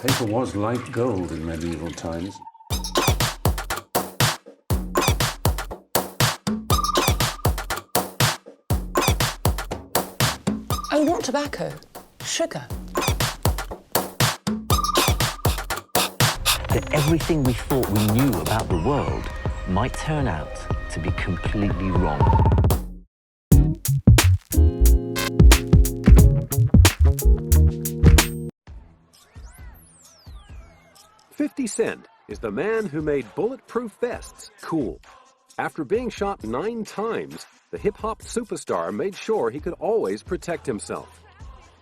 Paper was like gold in medieval times. Oh, not tobacco, sugar. That everything we thought we knew about the world might turn out to be completely wrong. "50 Cent is the man who made bulletproof vests cool. After being shot 9 times, the hip-hop superstar made sure he could always protect himself.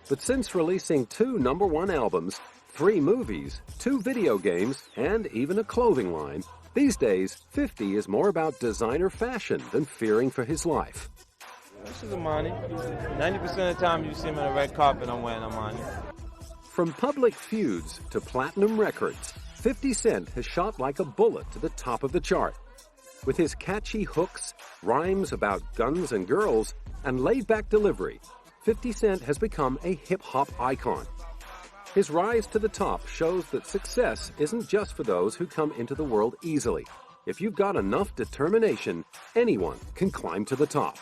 But since releasing 2 #1 albums, 3 movies, 2 video games, and even a clothing line, these days, 50 is more about designer fashion than fearing for his life. This is Amani. 90% of the time you see me on the red carpet, I'm wearing Amani. From public feuds to platinum records, 50 Cent has shot like a bullet to the top of the chart. With his catchy hooks, rhymes about guns and girls, and laid-back delivery, 50 Cent has become a hip-hop icon. His rise to the top shows that success isn't just for those who come into the world easily. If you've got enough determination, anyone can climb to the top.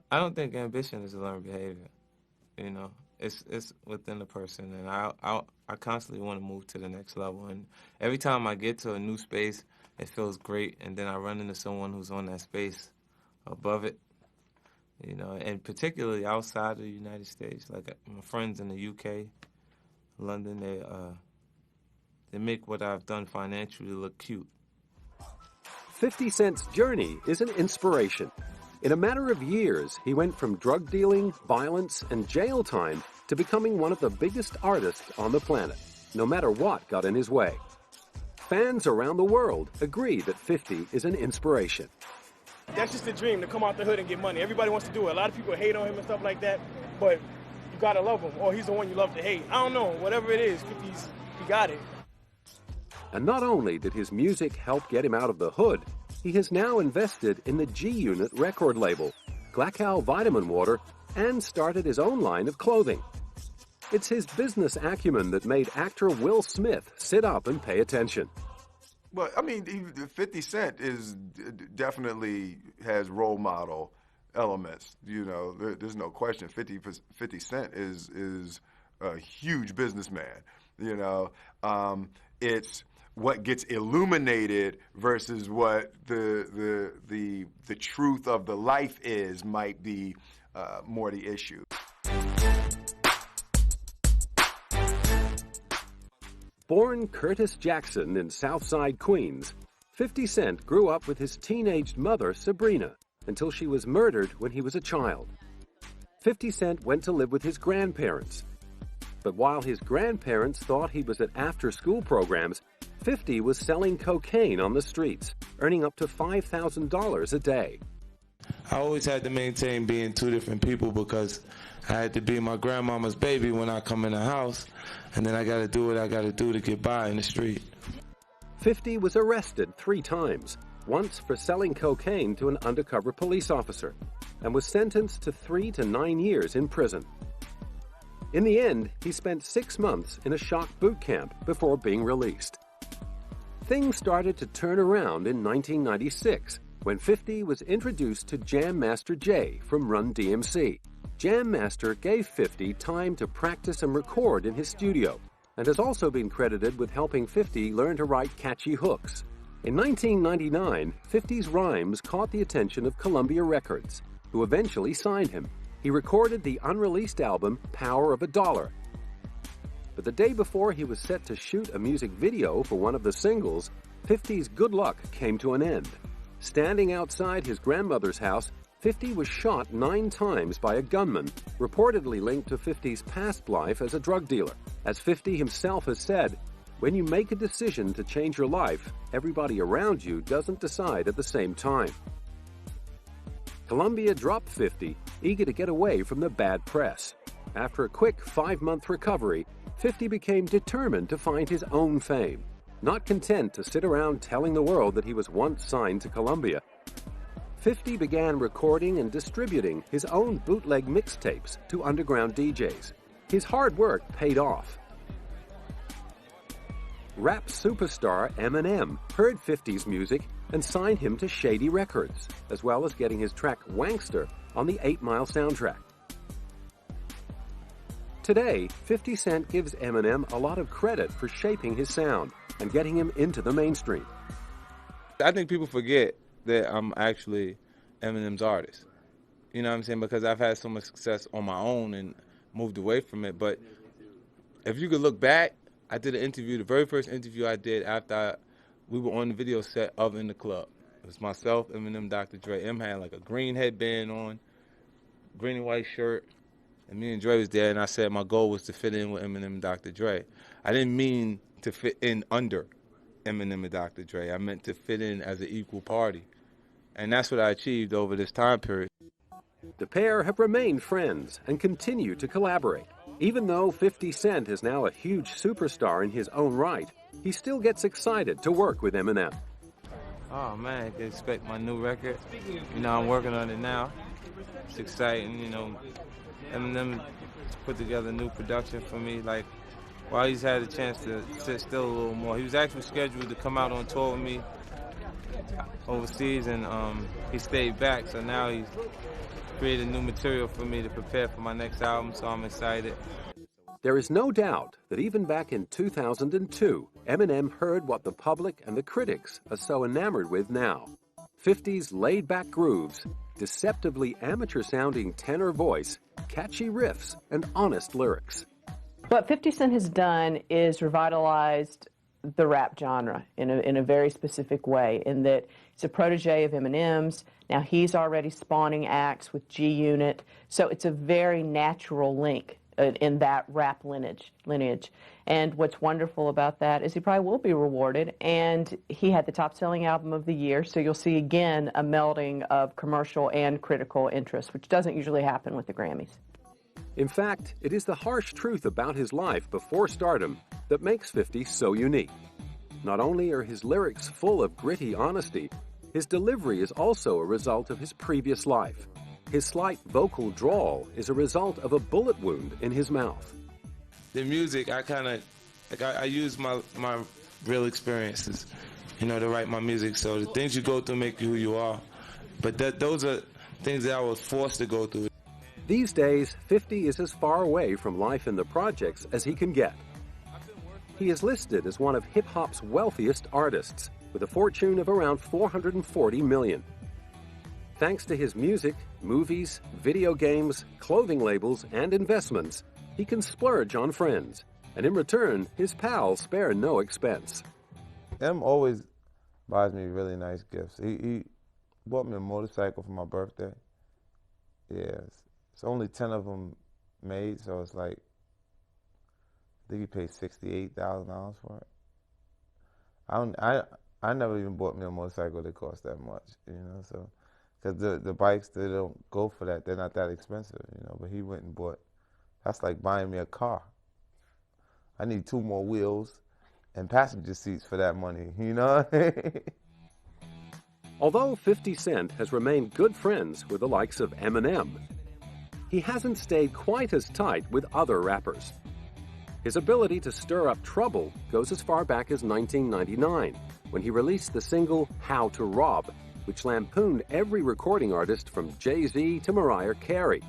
I don't think ambition is a learned behavior. You know, it's within the person, and I constantly want to move to the next level. And every time I get to a new space, it feels great, and then I run into someone who's on that space above it. You know, and particularly outside of the United States, like my friends in the UK, London, they make what I've done financially look cute. 50 Cent's journey is an inspiration. In a matter of years, he went from drug dealing, violence, and jail time to becoming one of the biggest artists on the planet, no matter what got in his way. Fans around the world agree that 50 is an inspiration. That's just a dream, to come out the hood and get money. Everybody wants to do it. A lot of people hate on him and stuff like that, but you gotta love him, or he's the one you love to hate. I don't know, whatever it is, 50's, he got it. And not only did his music help get him out of the hood, he has now invested in the G-Unit record label, Glacal Vitamin Water, and started his own line of clothing. It's his business acumen that made actor Will Smith sit up and pay attention. Well, I mean, 50 Cent is definitely has role model elements. You know, there's no question. 50 Cent is a huge businessman. You know, it's what gets illuminated versus what the truth of the life is might be more the issue. Born Curtis Jackson in Southside, Queens, 50 Cent grew up with his teenaged mother, Sabrina, until she was murdered when he was a child. 50 Cent went to live with his grandparents. But while his grandparents thought he was at after-school programs, 50 was selling cocaine on the streets, earning up to $5,000 a day. I always had to maintain being 2 different people because I had to be my grandmama's baby when I come in the house, and then I got to do what I got to do to get by in the street. 50 was arrested 3 times, once for selling cocaine to an undercover police officer, and was sentenced to 3 to 9 years in prison. In the end, he spent 6 months in a shock boot camp before being released. Things started to turn around in 1996 when 50 was introduced to Jam Master Jay from Run DMC. Jam Master gave 50 time to practice and record in his studio, and has also been credited with helping 50 learn to write catchy hooks. In 1999, 50's rhymes caught the attention of Columbia Records, who eventually signed him. He recorded the unreleased album Power of a Dollar. But the day before he was set to shoot a music video for one of the singles, 50's good luck came to an end. Standing outside his grandmother's house, 50 was shot 9 times by a gunman, reportedly linked to 50's past life as a drug dealer. As 50 himself has said, when you make a decision to change your life, everybody around you doesn't decide at the same time. Columbia dropped 50, eager to get away from the bad press. After a quick 5-month recovery, 50 became determined to find his own fame, not content to sit around telling the world that he was once signed to Columbia. 50 began recording and distributing his own bootleg mixtapes to underground DJs. His hard work paid off. Rap superstar Eminem heard 50's music and signed him to Shady Records, as well as getting his track Wankster on the 8 Mile soundtrack. Today, 50 Cent gives Eminem a lot of credit for shaping his sound and getting him into the mainstream. I think people forget that I'm actually Eminem's artist. You know what I'm saying? Because I've had so much success on my own and moved away from it. But if you could look back, I did an interview, the very first interview I did after we were on the video set of In the Club. It was myself, Eminem, Dr. Dre. M had like a green headband on, green and white shirt, and me and Dre was there, and I said my goal was to fit in with Eminem and Dr. Dre. I didn't mean to fit in under Eminem and Dr. Dre. I meant to fit in as an equal party. And that's what I achieved over this time period. The pair have remained friends and continue to collaborate. Even though 50 Cent is now a huge superstar in his own right, he still gets excited to work with Eminem. Oh man, you can expect my new record. You know, I'm working on it now. It's exciting, you know. Eminem put together a new production for me. Like, while he's had a chance to sit still a little more. He was actually scheduled to come out on tour with me overseas, and he stayed back, so now he's created new material for me to prepare for my next album, so I'm excited. There is no doubt that even back in 2002, Eminem heard what the public and the critics are so enamored with now. 50's laid-back grooves, deceptively amateur-sounding tenor voice, catchy riffs, and honest lyrics. What 50 Cent has done is revitalized the rap genre in a very specific way, in that he's a protege of Eminem's. Now he's already spawning acts with G-Unit, so it's a very natural link in that rap lineage. And what's wonderful about that is he probably will be rewarded, and he had the top-selling album of the year, so you'll see again a melding of commercial and critical interest, which doesn't usually happen with the Grammys. In fact, it is the harsh truth about his life before stardom that makes 50 so unique. Not only are his lyrics full of gritty honesty, his delivery is also a result of his previous life. His slight vocal drawl is a result of a bullet wound in his mouth. The music, I use my real experiences, you know, to write my music. So the things you go through make you who you are. But those are things that I was forced to go through. These days, 50 is as far away from life in the projects as he can get. He is listed as one of hip-hop's wealthiest artists, with a fortune of around $440 million. Thanks to his music, movies, video games, clothing labels, and investments, he can splurge on friends, and in return, his pals spare no expense. Em always buys me really nice gifts. He bought me a motorcycle for my birthday. Yeah, it's only 10 of them made, so it's like, I think he paid $68,000 for it. I never even bought me a motorcycle that cost that much, you know, so, because the bikes, they don't go for that. They're not that expensive, you know, but he went and bought, that's like buying me a car. I need 2 more wheels and passenger seats for that money, you know? Although 50 Cent has remained good friends with the likes of Eminem, he hasn't stayed quite as tight with other rappers. His ability to stir up trouble goes as far back as 1999, when he released the single How to Rob, which lampooned every recording artist from Jay-Z to Mariah Carey.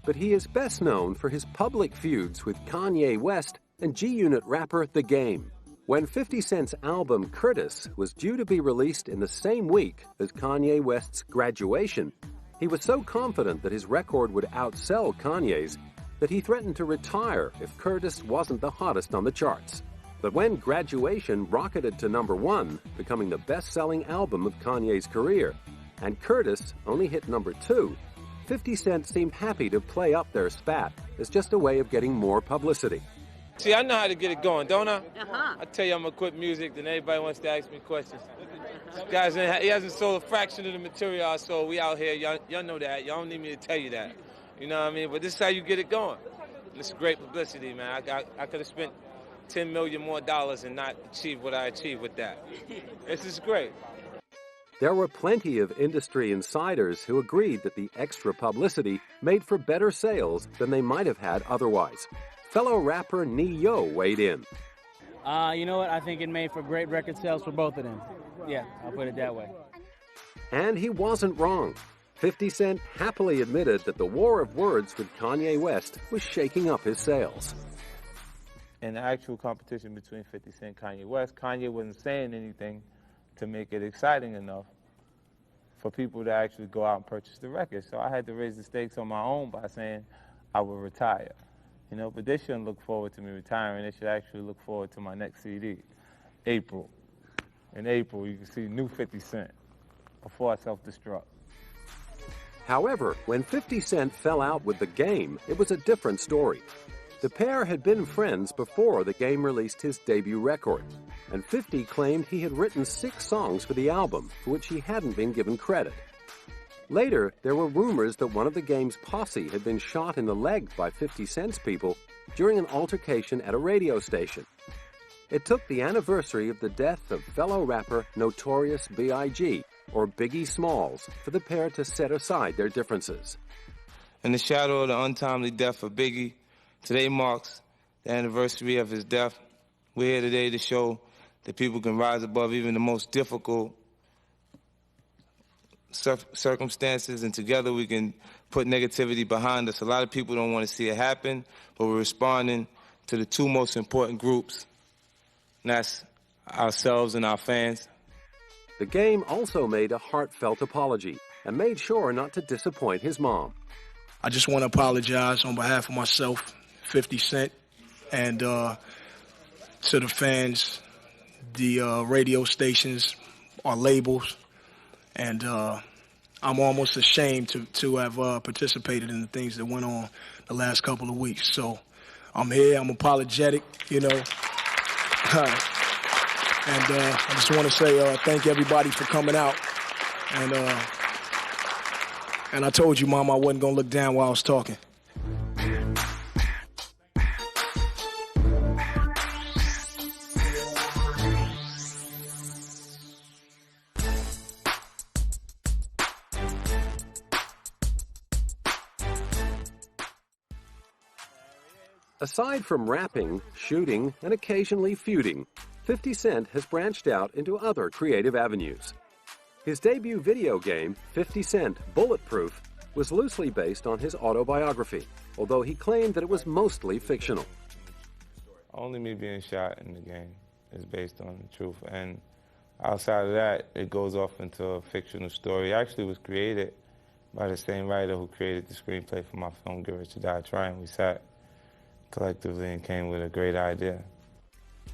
But he is best known for his public feuds with Kanye West and G-Unit rapper The Game. When 50 Cent's album Curtis was due to be released in the same week as Kanye West's Graduation, he was so confident that his record would outsell Kanye's that he threatened to retire if Curtis wasn't the hottest on the charts. But when Graduation rocketed to #1, becoming the best-selling album of Kanye's career, and Curtis only hit #2, 50 Cent seemed happy to play up their spat as just a way of getting more publicity. See, I know how to get it going, don't I? I tell you I'm going to quit music, then everybody wants to ask me questions. This guy's he hasn't sold a fraction of the material I sold. We out here, y'all know that. Y'all don't need me to tell you that. You know what I mean? But this is how you get it going. And it's great publicity, man. I could have spent $10 million more and not achieve what I achieved with that. This is great. There were plenty of industry insiders who agreed that the extra publicity made for better sales than they might have had otherwise. Fellow rapper Ne-Yo weighed in. You know what? I think it made for great record sales for both of them. Yeah, I'll put it that way. And he wasn't wrong. 50 Cent happily admitted that the war of words with Kanye West was shaking up his sales. In the actual competition between 50 Cent and Kanye West, Kanye wasn't saying anything to make it exciting enough for people to actually go out and purchase the record. So I had to raise the stakes on my own by saying I would retire. You know, but they shouldn't look forward to me retiring. They should actually look forward to my next CD, April. In April, you can see new 50 Cent before I self-destruct. However, when 50 Cent fell out with The Game, it was a different story. The pair had been friends before The Game released his debut record, and 50 claimed he had written 6 songs for the album, for which he hadn't been given credit. Later, there were rumors that one of The Game's posse had been shot in the leg by 50 Cent's people during an altercation at a radio station. It took the anniversary of the death of fellow rapper Notorious B.I.G., or Biggie Smalls, for the pair to set aside their differences. In the shadow of the untimely death of Biggie, today marks the anniversary of his death. We're here today to show that people can rise above even the most difficult circumstances, and together we can put negativity behind us. A lot of people don't want to see it happen, but we're responding to the 2 most important groups, and that's ourselves and our fans. The Game also made a heartfelt apology and made sure not to disappoint his mom. I just want to apologize on behalf of myself, 50 Cent, and to the fans, the radio stations, our labels, and I'm almost ashamed to have participated in the things that went on the last couple of weeks. So I'm here, I'm apologetic, you know. And I just want to say thank everybody for coming out. And I told you, Mom, I wasn't going to look down while I was talking. Aside from rapping, shooting, and occasionally feuding, 50 Cent has branched out into other creative avenues. His debut video game, 50 Cent Bulletproof, was loosely based on his autobiography, although he claimed that it was mostly fictional. Only me being shot in the game is based on the truth, and outside of that, it goes off into a fictional story. It actually was created by the same writer who created the screenplay for my film, Get Rich or Die Trying. We sat collectively and came with a great idea.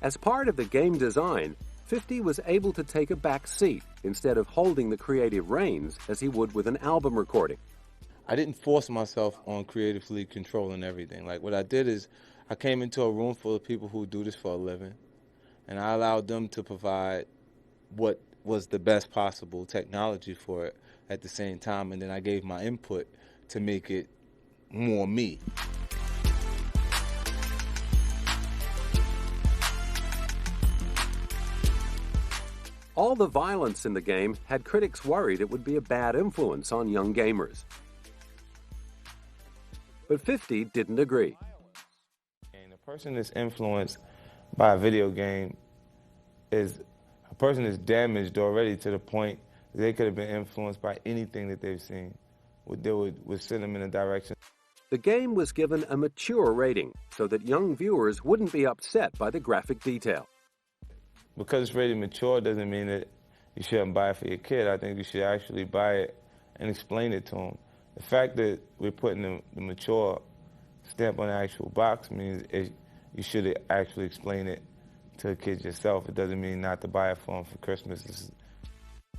As part of the game design, 50 was able to take a back seat instead of holding the creative reins as he would with an album recording. I didn't force myself on creatively controlling everything. Like, what I did is I came into a room full of people who do this for a living, and I allowed them to provide what was the best possible technology for it at the same time, and then I gave my input to make it more me. All the violence in the game had critics worried it would be a bad influence on young gamers. But 50 didn't agree. And a person that's influenced by a video game is a person that's damaged already to the point that they could have been influenced by anything that they've seen. Would send them in a direction. The game was given a mature rating so that young viewers wouldn't be upset by the graphic detail. Because it's rated mature doesn't mean that you shouldn't buy it for your kid. I think you should actually buy it and explain it to them. The fact that we're putting the mature stamp on the actual box means you should actually explain it to the kids yourself. It doesn't mean not to buy it for them for Christmas.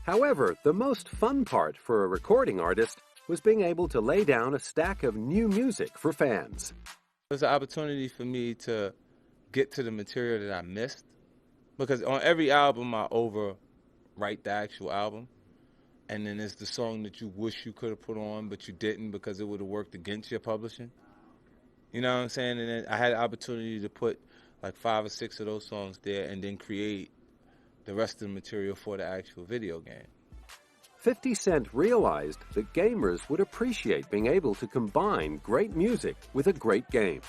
However, the most fun part for a recording artist was being able to lay down a stack of new music for fans. It was an opportunity for me to get to the material that I missed. Because on every album, I overwrite the actual album. And then there's the song that you wish you could have put on, but you didn't because it would have worked against your publishing. You know what I'm saying? And then I had the opportunity to put like 5 or 6 of those songs there and then create the rest of the material for the actual video game. 50 Cent realized that gamers would appreciate being able to combine great music with a great game.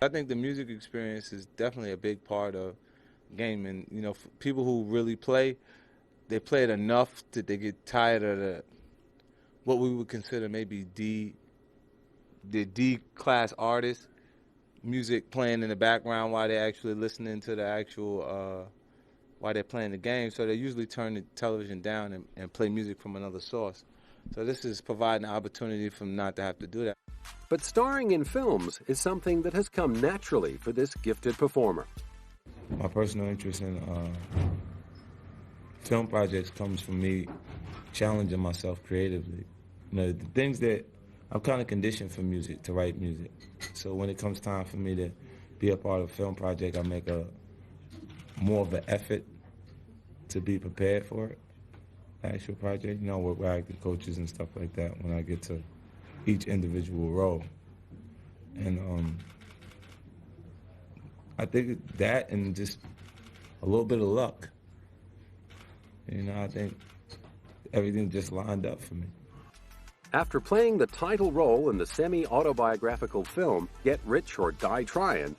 I think the music experience is definitely a big part of gaming. You know, for people who really play, they play it enough that they get tired of what we would consider maybe the D-class artists, music playing in the background while they're actually listening to the actual, while they're playing the game. So they usually turn the television down and play music from another source. So this is providing an opportunity for them not to have to do that. But starring in films is something that has come naturally for this gifted performer. My personal interest in film projects comes from me challenging myself creatively. You know, the things that I'm kind of conditioned for music, to write music. So when it comes time for me to be a part of a film project, I make more of an effort to be prepared for it, the actual project. You know, with acting coaches and stuff like that when I get to each individual role. And I think that and just a little bit of luck. You know, I think everything just lined up for me. After playing the title role in the semi-autobiographical film Get Rich or Die Tryin',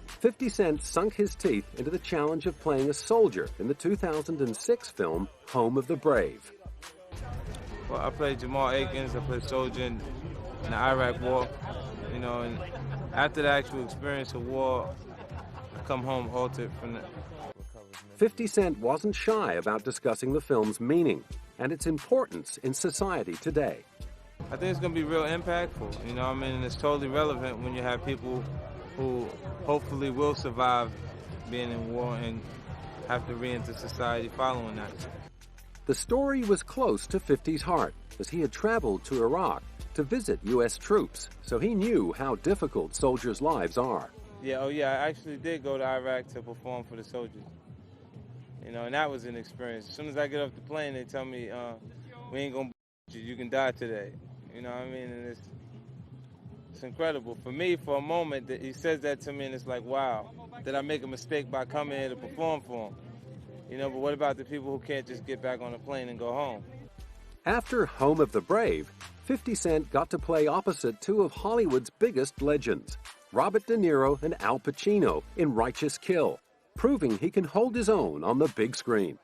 50 Cent sunk his teeth into the challenge of playing a soldier in the 2006 film Home of the Brave. Well, I played Jamal Akins, I played soldier in the Iraq War, you know, and after the actual experience of war, I come home halted from the... 50 Cent wasn't shy about discussing the film's meaning and its importance in society today. I think it's going to be real impactful, you know what I mean? And it's totally relevant when you have people who hopefully will survive being in war and have to re-enter society following that. The story was close to 50's heart as he had traveled to Iraq to visit U.S. troops, so he knew how difficult soldiers' lives are. Yeah, oh yeah, I actually did go to Iraq to perform for the soldiers. You know, and that was an experience. As soon as I get off the plane, they tell me, we ain't gonna you can die today. You know what I mean? And it's incredible. For me, for a moment, that he says that to me, and it's like, wow, did I make a mistake by coming here to perform for him? You know, but what about the people who can't just get back on the plane and go home? After Home of the Brave, 50 Cent got to play opposite 2 of Hollywood's biggest legends, Robert De Niro and Al Pacino, in Righteous Kill, proving he can hold his own on the big screen.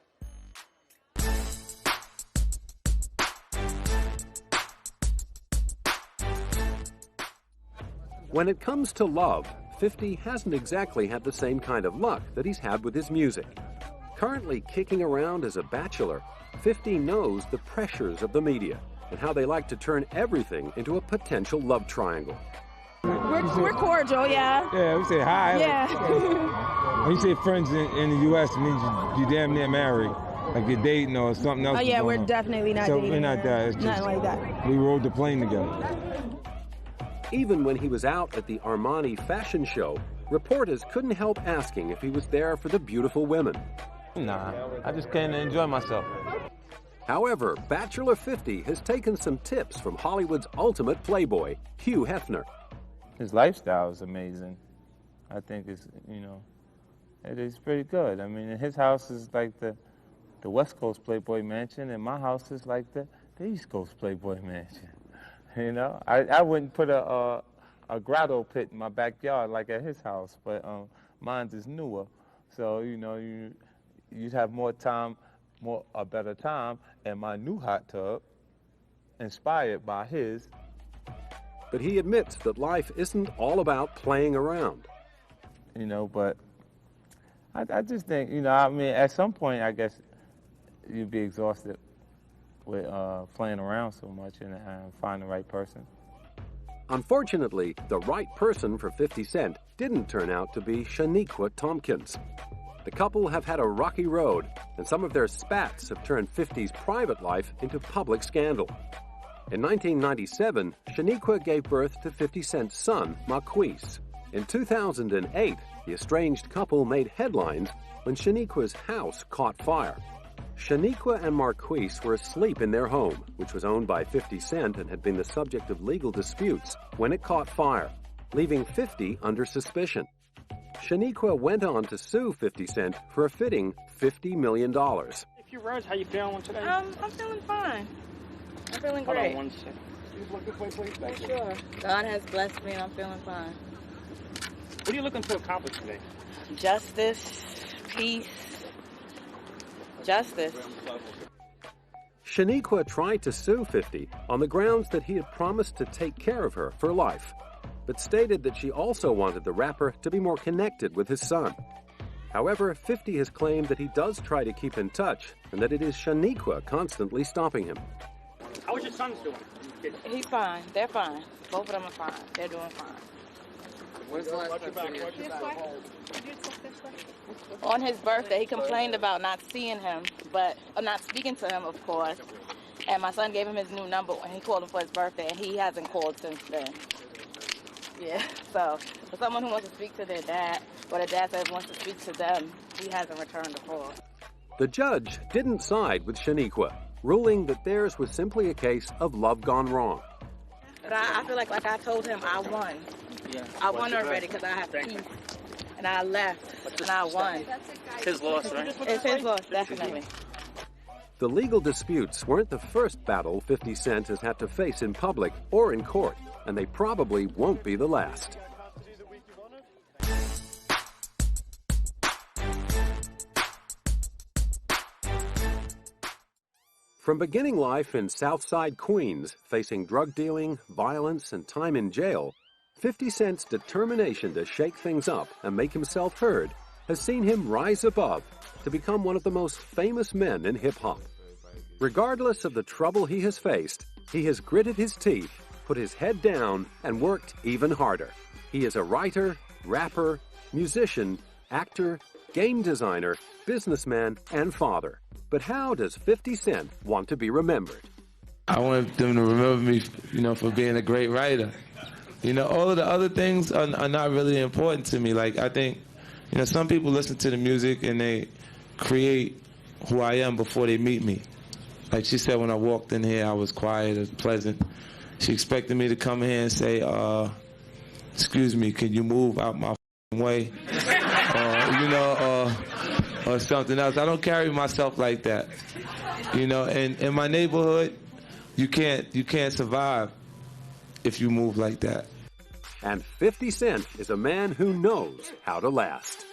When it comes to love, 50 hasn't exactly had the same kind of luck that he's had with his music. Currently kicking around as a bachelor, 50 knows the pressures of the media and how they like to turn everything into a potential love triangle. We're cordial, yeah. Yeah, we say hi. Yeah. When you say friends in the U.S., it means you damn near married. Like you're dating or something else. Oh, yeah, we're definitely not dating. So we're not that. It's just, nothing like that. We rode the plane together. Even when he was out at the Armani fashion show, reporters couldn't help asking if he was there for the beautiful women. Nah, I just came to enjoy myself. However, Bachelor 50 has taken some tips from Hollywood's ultimate playboy, Hugh Hefner. His lifestyle is amazing. I think it's, you know, it is pretty good. I mean, his house is like the West Coast Playboy Mansion, and my house is like the East Coast Playboy Mansion. You know, I wouldn't put a grotto pit in my backyard like at his house, but mine is newer. So, you know, you'd have more time, a better time, and my new hot tub, inspired by his. But he admits that life isn't all about playing around. You know, but I just think, you know, I mean, at some point, I guess you'd be exhausted with playing around so much and find the right person. Unfortunately, the right person for 50 Cent didn't turn out to be Shaniqua Tompkins. The couple have had a rocky road, and some of their spats have turned 50's private life into public scandal. In 1997, Shaniqua gave birth to 50 Cent's son, Marquise. In 2008, the estranged couple made headlines when Shaniqua's house caught fire. Shaniqua and Marquise were asleep in their home, which was owned by 50 Cent and had been the subject of legal disputes, when it caught fire, leaving 50 under suspicion. Shaniqua went on to sue 50 Cent for a fitting $50 million. If you Rose, how you feeling today? I'm feeling fine. I'm feeling great. Hold on one second. Thank you. Sure. God has blessed me and I'm feeling fine. What are you looking to accomplish today? Justice, peace, justice. Shaniqua tried to sue 50 on the grounds that he had promised to take care of her for life, but stated that she also wanted the rapper to be more connected with his son. However, 50 has claimed that he does try to keep in touch and that it is Shaniqua constantly stopping him. How is your son doing? He's fine. They're fine. Both of them are fine. They're doing fine. When's the last time you On his birthday, he complained about not seeing him, but not speaking to him, of course. And my son gave him his new number and he called him for his birthday, and he hasn't called since then. Yeah, so for someone who wants to speak to their dad, or their dad says wants to speak to them, he hasn't returned a call. The judge didn't side with Shaniqua, ruling that theirs was simply a case of love gone wrong. But I feel like I told him, I won. Yeah. I won already because I have peace. And I left, and I won. His loss, right? It's his loss, definitely. The legal disputes weren't the first battle 50 Cent has had to face in public or in court, and they probably won't be the last. From beginning life in Southside Queens, facing drug dealing, violence, and time in jail, 50 Cent's determination to shake things up and make himself heard has seen him rise above to become one of the most famous men in hip-hop. Regardless of the trouble he has faced, he has gritted his teeth, put his head down, and worked even harder. He is a writer, rapper, musician, actor, game designer, businessman, and father. But how does 50 Cent want to be remembered? I want them to remember me, for being a great writer. All of the other things are not really important to me. Like, I think, some people listen to the music and they create who I am before they meet me. Like she said, when I walked in here, I was quiet and pleasant. She expected me to come here and say, excuse me, can you move out my way? Or something else. I don't carry myself like that. In my neighborhood, you can't survive if you move like that. And 50 Cent is a man who knows how to last.